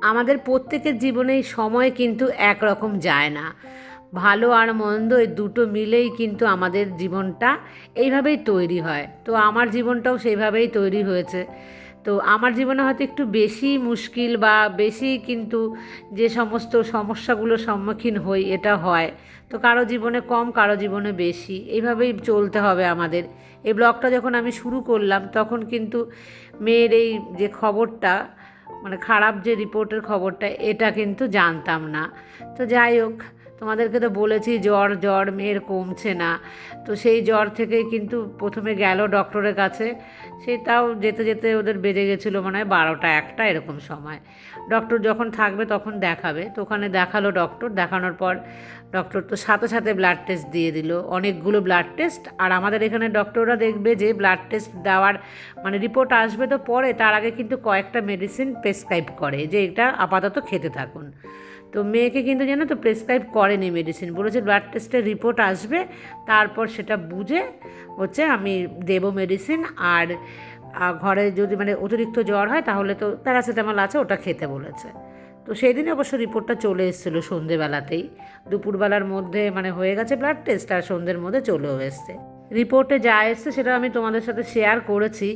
আমাদের প্রত্যেকের জীবনেই সময় কিন্তু একরকম যায় না। ভালো আর মন্দ এই দুটো মিলেই কিন্তু আমাদের জীবনটা এইভাবেই তৈরি হয়। তো আমার জীবনটাও সেইভাবেই তৈরি হয়েছে। তো আমার জীবনে হয়তো একটু বেশি মুশকিল বা বেশি কিন্তু যে সমস্ত সমস্যাগুলোর সম্মুখীন হই এটা হয়। তো কারো জীবনে কম, কারো জীবনে বেশি, এইভাবেই চলতে হবে আমাদের। এই ব্লগটা যখন আমি শুরু করলাম তখন কিন্তু মেয়ের এই যে খবরটা, মানে খারাপ যে রিপোর্টের খবরটা, এটা কিন্তু জানতাম না। তো যাই হোক, তোমাদেরকে তো বলেছি জ্বর জ্বর মেয়ের কমছে না। তো সেই জ্বর থেকেই কিন্তু প্রথমে গেল ডক্টরের কাছে। সেটাও যেতে যেতে ওদের বেজে গেছিলো মনে হয় 12টা 1টা এরকম সময়। ডক্টর যখন থাকবে তখন দেখাবে। তো ওখানে দেখালো ডক্টর, দেখানোর পর ডক্টর তো সাথে সাথে ব্লাড টেস্ট দিয়ে দিল, অনেকগুলো ব্লাড টেস্ট। আর আমাদের এখানে ডক্টররা দেখবে যে ব্লাড টেস্ট দেওয়ার মানে রিপোর্ট আসবে তো পরে, তার আগে কিন্তু কয়েকটা মেডিসিন প্রেসক্রাইব করে যে এটা আপাতত খেতে থাকুন। তো মেয়েকে কিন্তু জানো তো প্রেসক্রাইব করেনি মেডিসিন, বলেছে ব্লাড টেস্টের রিপোর্ট আসবে তারপর সেটা বুঝে হচ্ছে আমি দেবো মেডিসিন। আর ঘরে যদি মানে অতিরিক্ত জ্বর হয় তাহলে তো প্যারাসিটামল আছে, ওটা খেতে বলেছে। তো সেই দিনে অবশ্য রিপোর্টটা চলে এসেছিলো সন্ধেবেলাতেই, দুপুরবেলার মধ্যে মানে হয়ে গেছে ব্লাড টেস্ট আর সন্ধ্যের মধ্যে চলেও এসছে। রিপোর্টে যা এসছে সেটা আমি তোমাদের সাথে শেয়ার করেছি।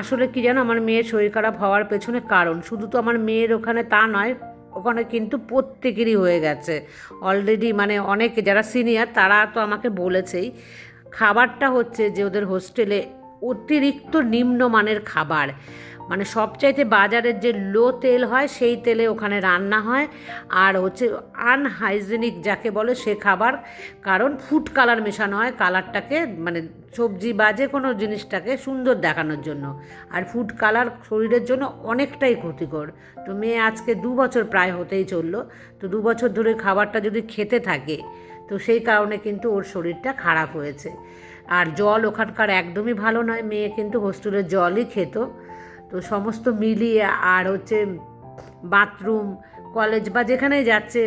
আসলে কি জানো, আমার মেয়ের শরীর খারাপ হওয়ার পেছনে কারণ শুধু তো আমার মেয়ের ওখানে তা নয়, ওখানে কিন্তু প্রত্যেকেরই হয়ে গেছে অলরেডি। মানে অনেক যারা সিনিয়র তারা তো আমাকে বলেছেই। খাবারটা হচ্ছে যে ওদের হোস্টেলে অতিরিক্ত নিম্নমানের খাবার, মানে সবচাইতে বাজারের যে লো তেল হয় সেই তেলে ওখানে রান্না হয়। আর হচ্ছে আনহাইজেনিক যাকে বলে সে খাবার, কারণ ফুড কালার মেশানো হয় কালারটাকে মানে সবজি বা যে কোনো জিনিসটাকে সুন্দর দেখানোর জন্য। আর ফুড কালার শরীরের জন্য অনেকটাই ক্ষতিকর। তো মেয়ে আজকে 2 বছর প্রায় হতেই চললো। তো 2 বছর ধরে খাবারটা যদি খেতে থাকে তো সেই কারণে কিন্তু ওর শরীরটা খারাপ হয়েছে। আর জল ওখানকার একদমই ভালো নয়, মেয়ে কিন্তু হোস্টেলের জলই খেত। তো সমস্ত মিলিয়ে আর হচ্ছে বাথরুম, কলেজ বা যেখানেই যাচ্ছে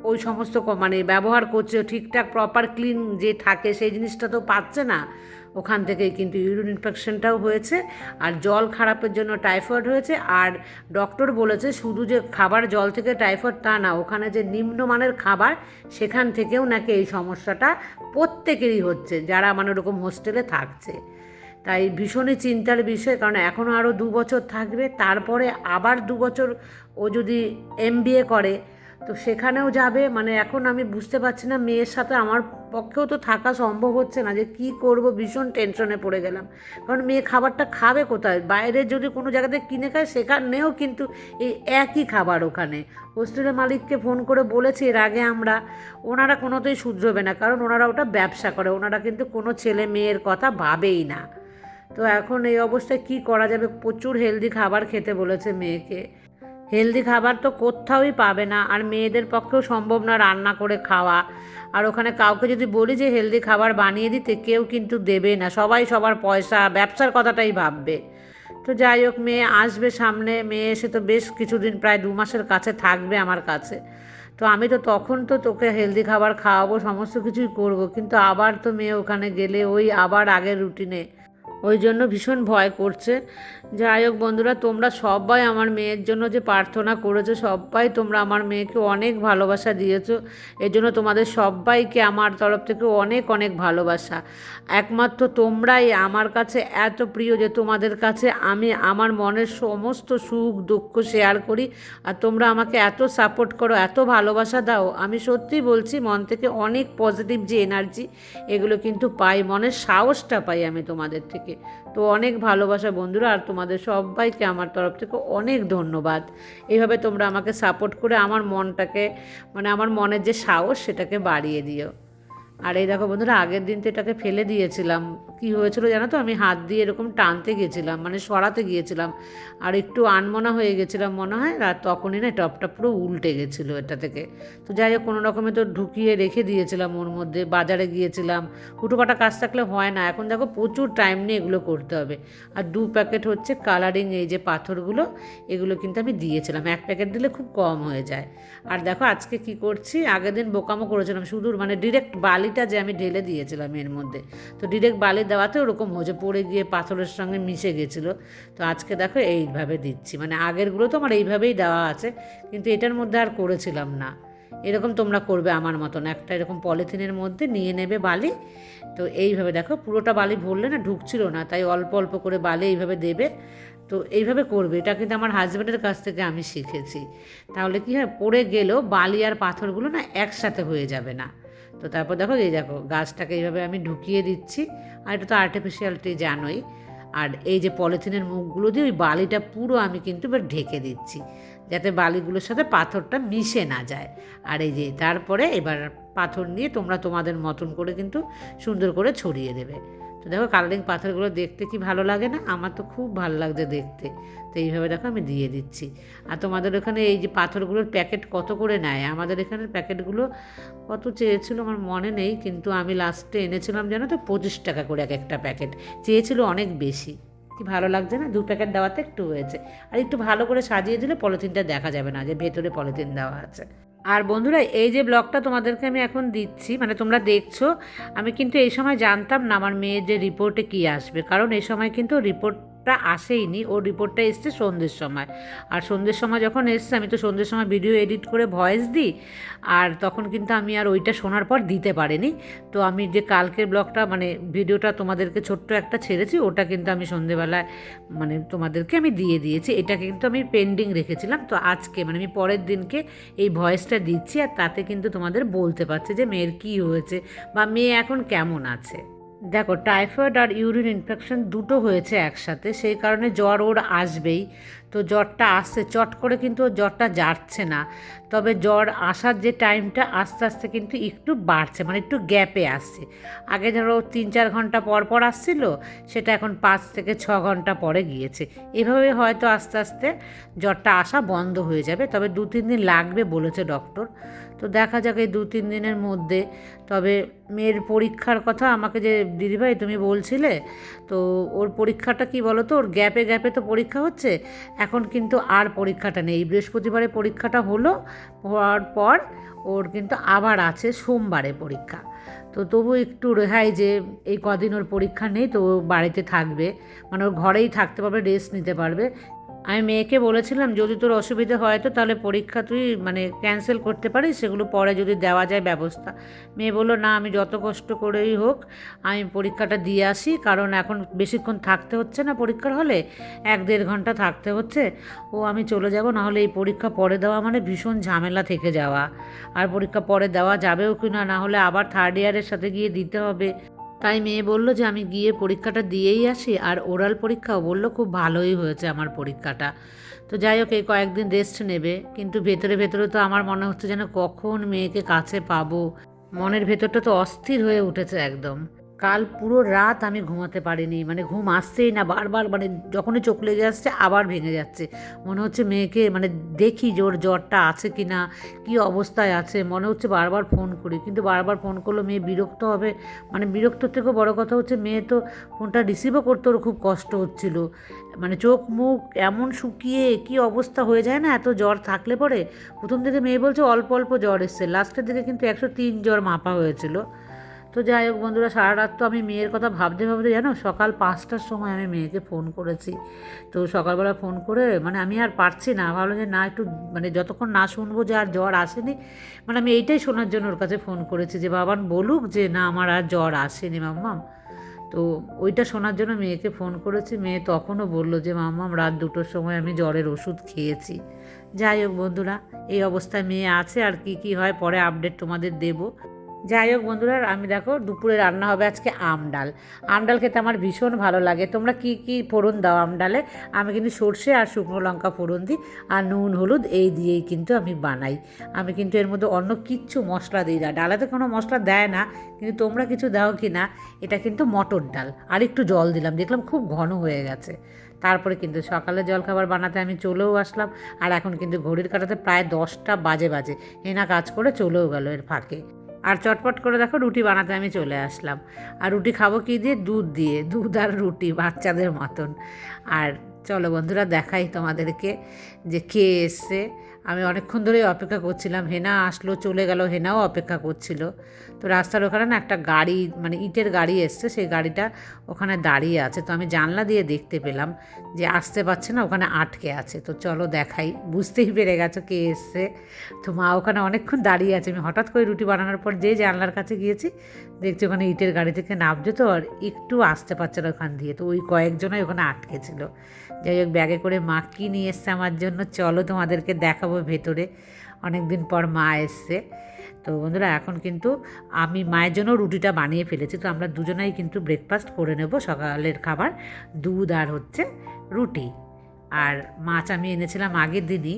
ওই সমস্ত মানে ব্যবহার করছে ঠিকঠাক প্রপার ক্লিন যে থাকে সেই জিনিসটা তো পাচ্ছে না। ওখান থেকেই কিন্তু ইউরিন ইনফেকশনটাও হয়েছে, আর জল খারাপের জন্য টাইফয়েড হয়েছে। আর ডক্টর বলেছে শুধু যে খাবার জল থেকে টাইফয়েড তা না, ওখানে যে নিম্নমানের খাবার সেখান থেকেও নাকি এই সমস্যাটা প্রত্যেকেরই হচ্ছে যারা মানে ওরকম হোস্টেলে থাকছে। তাই ভীষণই চিন্তার বিষয়, কারণ এখনও আরও 2 বছর থাকবে, তারপরে আবার 2 বছর ও যদি MBA করে তো সেখানেও যাবে। মানে এখন আমি বুঝতে পারছি না, মেয়ের সাথে আমার পক্ষেও তো থাকা সম্ভব হচ্ছে না, যে কি করব, ভীষণ টেনশনে পড়ে গেলাম। কারণ মেয়ে খাবারটা খাবে কোথায়? বাইরে যদি কোনো জায়গাতে কিনে খায় সেখানেও কিন্তু এই একই খাবার। ওখানে হোস্টেলের মালিককে ফোন করে বলেছি এর আগে আমরা, ওনারা কোনোতেই শুধরোবে না, কারণ ওনারা ওটা ব্যবসা করে, ওনারা কিন্তু কোনো ছেলে মেয়ের কথা ভাবেই না। তো এখন এই অবস্থায় কি করা যাবে? প্রচুর হেলদি খাবার খেতে বলেছে মেয়েকে। হেলদি খাবার তো কোথাওই পাবে না, আর মেয়েদের পক্ষেও সম্ভব না রান্না করে খাওয়া। আর ওখানে কাউকে যদি বলি যে হেলদি খাবার বানিয়ে দিতে, কেউ কিন্তু দেবে না, সবাই সবার পয়সা ব্যবসার কথাটাই ভাববে। তো যাই হোক, মেয়ে আসবে সামনে, মেয়ে এসে তো বেশ কিছুদিন প্রায় 2 মাসের কাছে থাকবে আমার কাছে। তো আমি তো তখন তো তোকে হেলদি খাবার খাওয়াবো, সমস্ত কিছুই করব, কিন্তু আবার তো মেয়ে ওখানে গেলে ওই আবার আগের রুটিনে, ওই জন্য ভীষণ ভয় করছে। যাই হোক বন্ধুরা, তোমরা সবাই আমার মেয়ের জন্য যে প্রার্থনা করেছো, সবাই তোমরা আমার মেয়েকে অনেক ভালোবাসা দিয়েছো, এর জন্য তোমাদের সবাইকে আমার তরফ থেকে অনেক অনেক ভালোবাসা। একমাত্র তোমরাই আমার কাছে এত প্রিয় যে তোমাদের কাছে আমি আমার মনের সমস্ত সুখ দুঃখ শেয়ার করি। আর তোমরা আমাকে এত সাপোর্ট করো, এত ভালোবাসা দাও, আমি সত্যি বলছি মন থেকে অনেক পজিটিভ যে এনার্জি এগুলো কিন্তু পাই, মনের সাহসটা পাই আমি তোমাদের থেকে। তো অনেক ভালোবাসা বন্ধুরা, আর তোমাদের সবাইকে আমার তরফ থেকে অনেক ধন্যবাদ। এইভাবে তোমরা আমাকে সাপোর্ট করে আমার মনটাকে মানে আমার মনের যে সাহস সেটাকে বাড়িয়ে দিও। আর এই দেখো বন্ধুরা, আগের দিন তো এটাকে ফেলে দিয়েছিলাম। কি হয়েছিল জানো তো, আমি হাত দিয়ে এরকম টানতে গিয়েছিলাম, মানে সরাতে গিয়েছিলাম, আর একটু আনমনা হয়ে গেছিলাম মনে হয়, আর তখনই না টপটা পুরো উল্টে গেছিলো এটা থেকে। তো যাই হোক, কোনো রকমে তো ঢুকিয়ে রেখে দিয়েছিলাম ওর মধ্যে। বাজারে গিয়েছিলাম, হুটোপাটা কাজ থাকলে হয় না, এখন দেখো প্রচুর টাইম নিয়ে এগুলো করতে হবে। আর 2 প্যাকেট হচ্ছে কালারিং এই যে পাথরগুলো, এগুলো কিন্তু আমি দিয়েছিলাম, 1 প্যাকেট দিলে খুব কম হয়ে যায়। আর দেখো আজকে কি করছি, আগের দিন বোকামো করেছিলাম, শুধু মানে ডিরেক্ট বালি বালিটা যে আমি ঢেলে দিয়েছিলাম এর মধ্যে, তো ডিরেক্ট বালি দেওয়াতে ওরকম হয়েছে, পড়ে গিয়ে পাথরের সঙ্গে মিশে গেছিলো। তো আজকে দেখো এইভাবে দিচ্ছি, মানে আগেরগুলো তো আমার এইভাবেই দেওয়া আছে, কিন্তু এটার মধ্যে আর করেছিলাম না। এরকম তোমরা করবে আমার মতন, একটা এরকম পলিথিনের মধ্যে নিয়ে নেবে বালি। তো এইভাবে দেখো পুরোটা বালি ভরলে না ঢুকছিল না, তাই অল্প অল্প করে বালি এইভাবে দেবে। তো এইভাবে করবে, এটা কিন্তু আমার হাজব্যান্ডের কাছ থেকে আমি শিখেছি। তাহলে কি হয়, পড়ে গেলেও বালি আর পাথরগুলো না একসাথে হয়ে যাবে না। তো তারপর দেখো এই দেখো গাছটাকে এইভাবে আমি ঢুকিয়ে দিচ্ছি। আর এটা তো আর্টিফিশিয়ালটি জানোই। আর এই যে পলিথিনের মুখগুলো দিয়ে ওই বালিটা পুরো আমি কিন্তু এবার ঢেকে দিচ্ছি, যাতে বালিগুলোর সাথে পাথরটা মিশে না যায়। আর এই যে তারপরে এবার পাথর নিয়ে তোমরা তোমাদের মতন করে কিন্তু সুন্দর করে ছড়িয়ে দেবে। তো দেখো কালারিং পাথরগুলো দেখতে কি ভালো লাগে না? আমার তো খুব ভালো লাগছে দেখতে। তো এইভাবে দেখো আমি দিয়ে দিচ্ছি। আর তোমাদের ওখানে এই যে পাথরগুলোর প্যাকেট কত করে নেয়? আমাদের এখানের প্যাকেটগুলো কত চেয়েছিল আমার মনে নেই, কিন্তু আমি লাস্টে এনেছিলাম জানো তো 25 টাকা করে এক একটা প্যাকেট। চেয়েছিল অনেক বেশি। কি ভালো লাগছে না? 2 প্যাকেট দেওয়াতে একটু হয়েছে। আর একটু ভালো করে সাজিয়ে দিলে পলিথিনটা দেখা যাবে না যে ভেতরে পলিথিন দেওয়া আছে। আর বন্ধুরা, এই যে ব্লগটা তোমাদেরকে আমি এখন দিচ্ছি, মানে তোমরা দেখছো, আমি কিন্তু এই সময় জানতাম না আমার মেয়ের যে রিপোর্টে কী আসবে, কারণ এই সময় কিন্তু রিপোর্টটা আসেইনি। ওর রিপোর্টটা এসছে সন্ধ্যের সময়। আর সন্ধ্যের সময় যখন এসছে, আমি তো সন্ধ্যের সময় ভিডিও এডিট করে ভয়েস দিই, আর তখন কিন্তু আমি আর ওইটা শোনার পর দিতে পারিনি। তো আমি যে কালকের ব্লগটা মানে ভিডিওটা তোমাদেরকে ছোট্ট একটা ছেড়েছি, ওটা কিন্তু আমি সন্ধ্যেবেলায় মানে তোমাদেরকে আমি দিয়ে দিয়েছি। এটা কিন্তু আমি পেন্ডিং রেখেছিলাম। তো আজকে মানে আমি পরের দিনকে এই ভয়েসটা দিচ্ছি, আর তাতে কিন্তু তোমাদের বলতে পারছে যে মেয়ের কী হয়েছে বা মেয়ে এখন কেমন আছে। দেখো টাইফয়েড আর ইউরিন ইনফেকশন দুটো হয়েছে একসাথে, সেই কারণে জ্বর ওর আসবেই। তো জ্বরটা আসছে চট করে, কিন্তু ওর জ্বরটা যাচ্ছে না। তবে জ্বর আসার যে টাইমটা আস্তে আস্তে কিন্তু একটু বাড়ছে, মানে একটু গ্যাপে আসছে। আগে ধরো 3-4 ঘন্টা পর পর আসছিল, সেটা এখন 5 থেকে 6 ঘন্টা পরে গিয়েছে। এভাবে হয়তো আস্তে আস্তে জ্বরটা আসা বন্ধ হয়ে যাবে, তবে 2-3 দিন লাগবে বলেছে ডক্টর। তো দেখা যাক এই 2-3 দিনের মধ্যে। তবে মেয়ের পরীক্ষার কথা আমাকে যে দিদিভাই তুমি বলছিলে, তো ওর পরীক্ষাটা কি বলো তো, ওর গ্যাপে গ্যাপে তো পরীক্ষা হচ্ছে। এখন কিন্তু আর পরীক্ষাটা নেই, বৃহস্পতিবারে পরীক্ষাটা হলো, হওয়ার পর ওর কিন্তু আবার আছে সোমবারে পরীক্ষা। তো তবু একটু রেহাই যে এই কদিন ওর পরীক্ষা নেই, তো ও বাড়িতে থাকবে, মানে ওর ঘরেই থাকতে পারবে, রেস্ট নিতে পারবে। আমি মেয়েকে বলেছিলাম যদি তোর অসুবিধা হয় তো তাহলে পরীক্ষা তুই মানে ক্যান্সেল করতে পারিস, সেগুলো পরে যদি দেওয়া যায় ব্যবস্থা। মেয়ে বললো না, আমি যত কষ্ট করেই হোক আমি পরীক্ষাটা দিয়ে আসি, কারণ এখন বেশিক্ষণ থাকতে হচ্ছে না পরীক্ষার হলে, 1-1.5 ঘন্টা থাকতে হচ্ছে। ও আমি চলে যাব, নাহলে এই পরীক্ষা পরে দেওয়া মানে ভীষণ ঝামেলা থেকে যাওয়া। আর পরীক্ষা পরে দেওয়া যাবেও কি না, না হলে আবার 3rd ইয়ারের সাথে গিয়ে দিতে হবে। তাই মেয়ে বলল যে আমি গিয়ে পরীক্ষাটা দিয়েই আসি। আর ওরাল পরীক্ষাও বললো খুব ভালোই হয়েছে আমার পরীক্ষাটা। তো যাই হোক এই কয়েকদিন রেস্ট নেবে, কিন্তু ভেতরে ভেতরে তো আমার মনে হচ্ছে যেন কখন মেয়েকে কাছে পাবো। মনের ভেতরটা তো অস্থির হয়ে উঠেছে একদম। কাল পুরো রাত আমি ঘুমাতে পারিনি, মানে ঘুম আসছেই না, বারবার মানে যখনই চোখ লেগে আসছে আবার ভেঙে যাচ্ছে। মনে হচ্ছে মেয়েকে মানে দেখি যে ওর জ্বরটা আছে কি না, কী অবস্থায় আছে। মনে হচ্ছে বারবার ফোন করি, কিন্তু বারবার ফোন করলেও মেয়ে বিরক্ত হবে। মানে বিরক্তর থেকেও বড় কথা হচ্ছে মেয়ে তো ফোনটা রিসিভও করতে ওর খুব কষ্ট হচ্ছিল। মানে চোখ মুখ এমন শুকিয়ে কী অবস্থা হয়ে যায় না এত জ্বর থাকলে পরে। প্রথম দিকে মেয়ে বলছে অল্প অল্প জ্বর এসছে, লাস্টের দিকে কিন্তু 103 জ্বর মাপা হয়েছিল। তো যাই হোক বন্ধুরা, সারা রাত তো আমি মেয়ের কথা ভাবতে ভাবতে জানো সকাল 5টার সময় আমি মেয়েকে ফোন করেছি। তো সকালবেলা ফোন করে মানে আমি আর পারছি না, ভাবলাম যে না একটু মানে যতক্ষণ না শুনবো যে আর জ্বর আসেনি, মানে আমি এইটাই শোনার জন্য ওর কাছে ফোন করেছি যে বাবান বলুক যে না আমার আর জ্বর আসেনি মাম্মাম। তো ওইটা শোনার জন্য মেয়েকে ফোন করেছি। মেয়ে তখনও বললো যে মাম্মাম রাত 2টোর সময় আমি জ্বরের ওষুধ খেয়েছি। যাই হোক বন্ধুরা, এই অবস্থায় মেয়ে আছে, আর কি কি হয় পরে আপডেট তোমাদের দেবো। যাই হোক বন্ধুরা, আমি দেখো দুপুরে রান্না হবে আজকে আম ডাল। আম ডাল খেতে আমার ভীষণ ভালো লাগে। তোমরা কি কি ফোড়ন দাও আম ডালে? আমি কিন্তু সর্ষে আর শুকনো লঙ্কা ফোড়ন দিই, আর নুন হলুদ এই দিয়েই কিন্তু আমি বানাই। আমি কিন্তু এর মধ্যে অন্য কিচ্ছু মশলা দিই না। ডালাতে কোনো মশলা দেয় না, কিন্তু তোমরা কিছু দাও কি না। এটা কিন্তু মটর ডাল, আর একটু জল দিলাম, দেখলাম খুব ঘন হয়ে গেছে। তারপরে কিন্তু সকালে জলখাবার বানাতে আমি চলেও আসলাম। আর এখন কিন্তু ঘড়ির কাঁটাতে প্রায় 10টা বাজে বাজে। হেনা কাজ করে চলেও গেল এর ফাঁকে। আর চটপট করে দেখো রুটি বানাতে আমি চলে আসলাম। আর রুটি খাবো কি দিয়ে? দুধ দিয়ে, দুধ আর রুটি বাচ্চাদের মতন। আর চলো বন্ধুরা দেখাই তোমাদেরকে যে কে এসছে। আমি অনেকক্ষণ ধরেই অপেক্ষা করছিলাম, হেনা আসলো, চলে গেল, হেনাও অপেক্ষা করছিল। তো রাস্তার ওখানে না একটা গাড়ি, মানে ইটের গাড়ি এসছে, সেই গাড়িটা ওখানে দাঁড়িয়ে আছে। তো আমি জানলা দিয়ে দেখতে পেলাম যে আসতে পারছে না, ওখানে আটকে আছে। তো চলো দেখাই, বুঝতেই পেরে গেছো কে এসছে। তো মা ওখানে অনেকক্ষণ দাঁড়িয়ে আছে। আমি হঠাৎ করে রুটি বানানোর পর যে জানলার কাছে গিয়েছি, দেখছি ওখানে ইটের গাড়ি থেকে নামছে, তো আর একটু আসতে পারছে না ওখান দিয়ে। তো ওই কয়েকজনই ওখানে আটকে ছিল। যাই হোক, ব্যাগে করে মা কী নিয়ে এসছে আমার জন্য চলো তোমাদেরকে দেখাবো ভেতরে। অনেক দিন পর মা এসছে। তো বন্ধুরা, এখন কিন্তু আমি মায়ের জন্য রুটিটা বানিয়ে ফেলেছি। তো আমরা দুজনেই কিন্তু ব্রেকফাস্ট করে নেব, সকালের খাবার দুধ আর হচ্ছে রুটি। আর মাছ আমি এনেছিলাম আগের দিনই,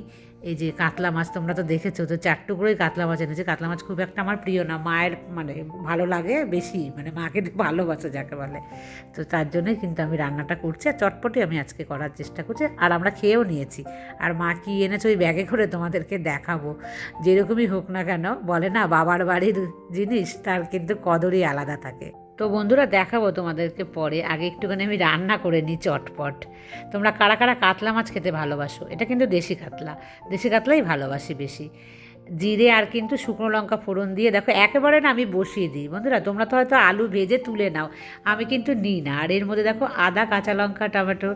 এই যে কাতলা মাছ, তোমরা তো দেখেছো। তো 4 টুকরোই কাতলা মাছ এনেছে। কাতলা মাছ খুব একটা আমার প্রিয় না, মায়ের মানে ভালো লাগে বেশি, মানে মাকে ভালোবাসে যাকে বলে। তো তার জন্যই কিন্তু আমি রান্নাটা করছি, আর চটপটি আমি আজকে করার চেষ্টা করছি। আর আমরা খেয়েও নিয়েছি। আর মা কী এনেছে ওই ব্যাগে করে তোমাদেরকে দেখাবো। যেরকমই হোক না কেন, বলে না বাবার বাড়ির জিনিস তার কিন্তু কদরই আলাদা থাকে। তো বন্ধুরা, দেখাবো তোমাদেরকে পরে। আগে একটুখানি আমি রান্না করে নিই চটপট। তোমরা কারা কারা কাতলা মাছ খেতে ভালোবাসো? এটা কিন্তু দেশি কাতলা, দেশি কাতলাই ভালোবাসি বেশি। জিরে আর কিন্তু শুকনো লঙ্কা ফোড়ন দিয়ে, দেখো একেবারে না আমি বসিয়ে দিই। বন্ধুরা, তোমরা তো হয়তো আলু ভেজে তুলে নাও, আমি কিন্তু নিই না। আর এর মধ্যে দেখো আদা, কাঁচা লঙ্কা, টমেটো,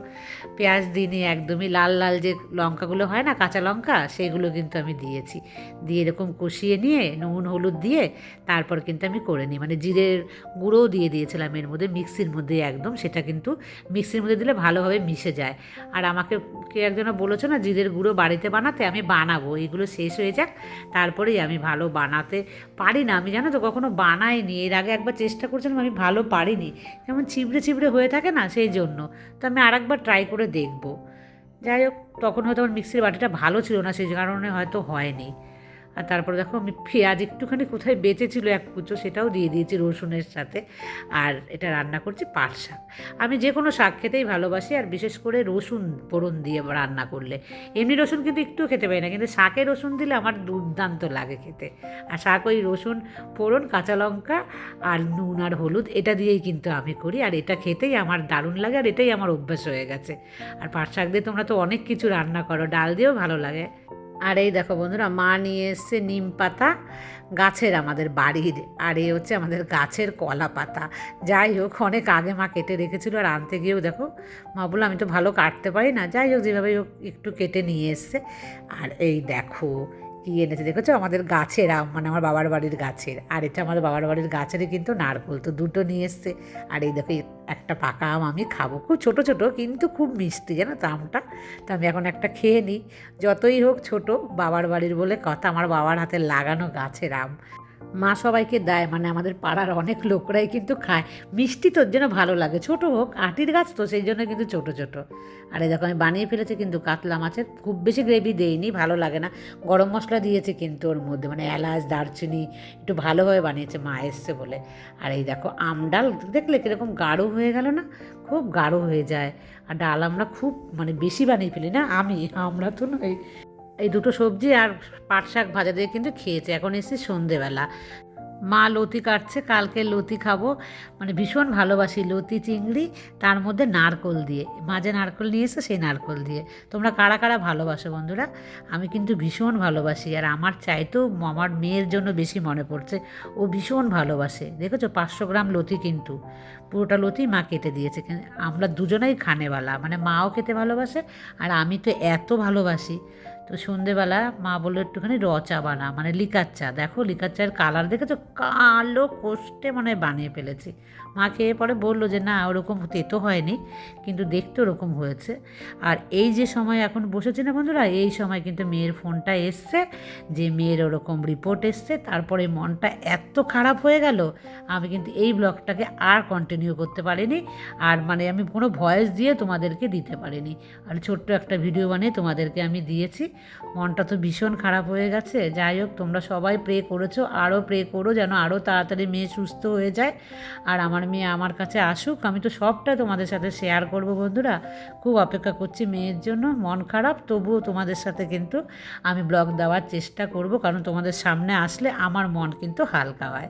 পেঁয়াজ দিইনি একদমই। লাল লাল যে লঙ্কাগুলো হয় না, কাঁচা লঙ্কা, সেগুলো কিন্তু আমি দিয়েছি। দিয়ে এরকম কষিয়ে নিয়ে নুন হলুদ দিয়ে তারপর কিন্তু আমি করে নিই। মানে জিরের গুঁড়োও দিয়ে দিয়েছিলাম এর মধ্যে, মিক্সির মধ্যে একদম। সেটা কিন্তু মিক্সির মধ্যে দিলে ভালোভাবে মিশে যায়। আর আমাকে কে একজন বলেছো না জিরের গুঁড়ো বাড়িতে বানাতে, আমি বানাবো। এগুলো শেষ হয়ে যাক, তারপরেই আমি ভালো বানাতে পারি না। আমি জানো তো কখনো বানাইনি, এর আগে একবার চেষ্টা করছিলাম, আমি ভালো পারিনি, যেমন ছিবড়ে ছিবড়ে হয়ে থাকে না, সেই জন্য। তো আমি আরেকবার ট্রাই করে দেখব। যাই হোক, তখন হয়তো আমার মিক্সির বাটিটা ভালো ছিল না, সেই কারণে হয়তো হয়নি। আর তারপরে দেখো আমি পেঁয়াজ একটুখানি কোথায় বেঁচেছিল এক কুচো, সেটাও দিয়ে দিয়েছি রসুনের সাথে। আর এটা রান্না করছি পাট শাক। আমি যে কোনো শাক খেতেই ভালোবাসি, আর বিশেষ করে রসুন ফোড়ন দিয়ে রান্না করলে। এমনি রসুন কিন্তু একটুও খেতে পারি না, কিন্তু শাকে রসুন দিলে আমার দুর্দান্ত লাগে খেতে। আর শাক ওই রসুন ফোড়ন, কাঁচা লঙ্কা আর নুন আর হলুদ, এটা দিয়েই কিন্তু আমি করি। আর এটা খেতেই আমার দারুণ লাগে, আর এটাই আমার অভ্যাস হয়ে গেছে। আর পাট শাক দিয়ে তোমরা তো অনেক কিছু রান্না করো, ডাল দিয়েও ভালো লাগে। আর এই দেখো বন্ধুরা, মা নিয়ে এসছে নিম পাতা, গাছের আমাদের বাড়ির। আর এই হচ্ছে আমাদের গাছের কলা পাতা। যাই হোক, অনেক আগে মা কেটে রেখেছিল, আর আনতে গিয়েও দেখো মা বললো আমি তো ভালো কাটতে পারি না, যাই হোক যেভাবে হোক একটু কেটে নিয়ে এসছে। আর এই দেখো কী এনেছে, দেখেছো আমাদের গাছের আম, মানে আমার বাবার বাড়ির গাছের। আর এটা আমাদের বাবার বাড়ির গাছেরই কিন্তু নারকোল। তো দুটো নিয়ে এসছে। আর এই দেখো একটা পাকা আম আমি খাবো, খুব ছোট ছোট কিন্তু খুব মিষ্টি, জানো তো আমটা। তো আমি এখন একটা খেয়ে নিই। যতই হোক ছোট, বাবার বাড়ির বলে কথা, আমার বাবার হাতে লাগানো গাছের আম। মা সবাইকে দেয়, মানে আমাদের পাড়ার অনেক লোকরাই কিন্তু খায়। মিষ্টি তোর জন্য ভালো লাগে, ছোট হোক, আটির গাছ তো সেই জন্য কিন্তু ছোট ছোট। আর এই দেখো আমি বানিয়ে ফেলেছি কিন্তু কাতলা মাছের, খুব বেশি গ্রেভি দেইনি, ভালো লাগে না। গরম মশলা দিয়েছে কিন্তু ওর মধ্যে, মানে এলাচ দারচিনি, একটু ভালোভাবে বানিয়েছে মা এসছে বলে। আর এই দেখো আম ডাল দেখলে কীরকম গাঢ় হয়ে গেল না, খুব গাঢ় হয়ে যায়। আর ডাল আমরা খুব মানে বেশি বানিয়ে ফেলি না, আমরা তো নয়। এই দুটো সবজি আর পাট শাক ভাজা দিয়ে কিন্তু খেয়েছে। এখন এসেছি সন্ধেবেলা, মা লতি কাটছে, কালকে লতি খাবো। মানে ভীষণ ভালোবাসি লতি চিংড়ি, তার মধ্যে নারকোল দিয়ে, মাঝে নারকোল নিয়ে এসে সেই নারকোল দিয়ে। তোমরা কারা কারা ভালোবাসো বন্ধুরা? আমি কিন্তু ভীষণ ভালোবাসি। আর আমার চাইতেও আমার মেয়ের জন্য বেশি মনে পড়ছে, ও ভীষণ ভালোবাসে। দেখেছো 500 গ্রাম লতি, কিন্তু পুরোটা লতি মা কেটে দিয়েছে। আমরা দুজনেই খানেওয়ালা, মানে মাও খেতে ভালোবাসে আর আমি তো এত ভালোবাসি। তো সন্ধেবেলা মা বললো একটুখানি চা বানা, মানে লিকার চা। দেখো লিকার চায়ের কালার দেখেছো, কালো কোষ্টে মানে বানিয়ে ফেলেছি। মা খেয়ে পরে বললো যে না ওরকম তেতো হয়নি, কিন্তু দেখতে ওরকম হয়েছে। আর এই যে সময় এখন বসেছি না বন্ধুরা, এই সময় কিন্তু মেয়ের ফোনটা এসছে যে মেয়ের ওরকম রিপোর্ট এসছে। তারপরে মনটা এত খারাপ হয়ে গেল, আমি কিন্তু এই ব্লগটাকে আর কন্টিনিউ করতে পারিনি। আর মানে আমি কোনো ভয়েস দিয়ে তোমাদেরকে দিতে পারিনি, আর ছোট্ট একটা ভিডিও বানিয়ে তোমাদেরকে আমি দিয়েছি। মনটা তো ভীষণ খারাপ হয়ে গেছে। যাই হোক, তোমরা সবাই প্রে করেছো, আরও প্রে করো যেন আরও তাড়াতাড়ি মেয়ে সুস্থ হয়ে যায়, আর আমার মেয়ে আমার কাছে আসুক। আমি তো সবটা তোমাদের সাথে শেয়ার করব বন্ধুরা। খুব অপেক্ষা করছি মেয়ের জন্য, মন খারাপ তবুও তোমাদের সাথে কিন্তু আমি ব্লগ দেওয়ার চেষ্টা করব, কারণ তোমাদের সামনে আসলে আমার মন কিন্তু হালকা হয়।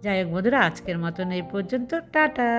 যাই হোক বন্ধুরা, আজকের মতন এই পর্যন্ত, টাটা।